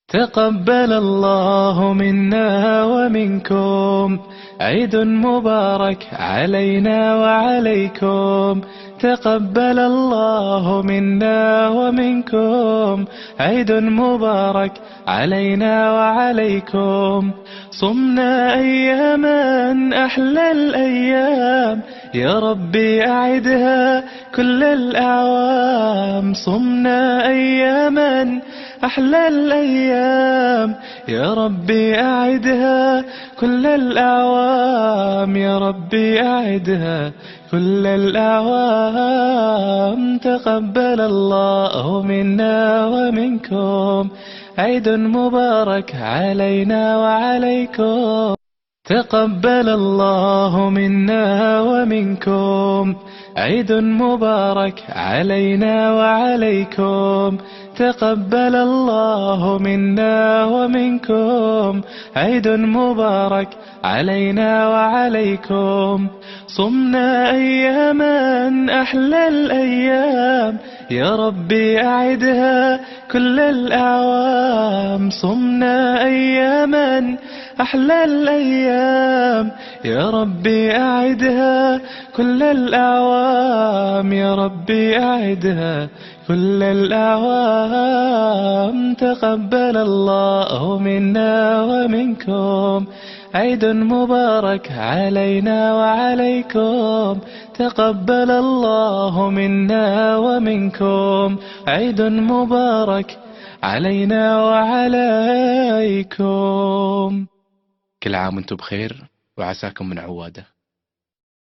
تقبل الله منا ومنكم، عيد مبارك علينا وعليكم. تقبل الله منا ومنكم، عيد مبارك علينا وعليكم. صمنا أياما أحلى الأيام، يا ربي أعدها كل الأعوام. صمنا أياما أحلى الأيام، يا ربي أعدها كل الأعوام. يا ربي أعدها كل الأعوام. تقبل الله منا ومنكم، عيد مبارك علينا وعليكم. تقبل الله منا ومنكم، عيد مبارك علينا وعليكم. تقبل الله منا ومنكم، عيد مبارك علينا وعليكم. صمنا أياما أحلى الأيام، يا ربي أعدها كل الأعوام. صمنا أياما أحلى الأيام، يا ربي أعدها كل الأعوام. يا ربي أعدها كل الأعوام. تقبل الله منا ومنكم، عيد مبارك علينا وعليكم. تقبل الله منا ومنكم، عيد مبارك علينا وعليكم. كل عام وانتم بخير وعساكم من عوادة.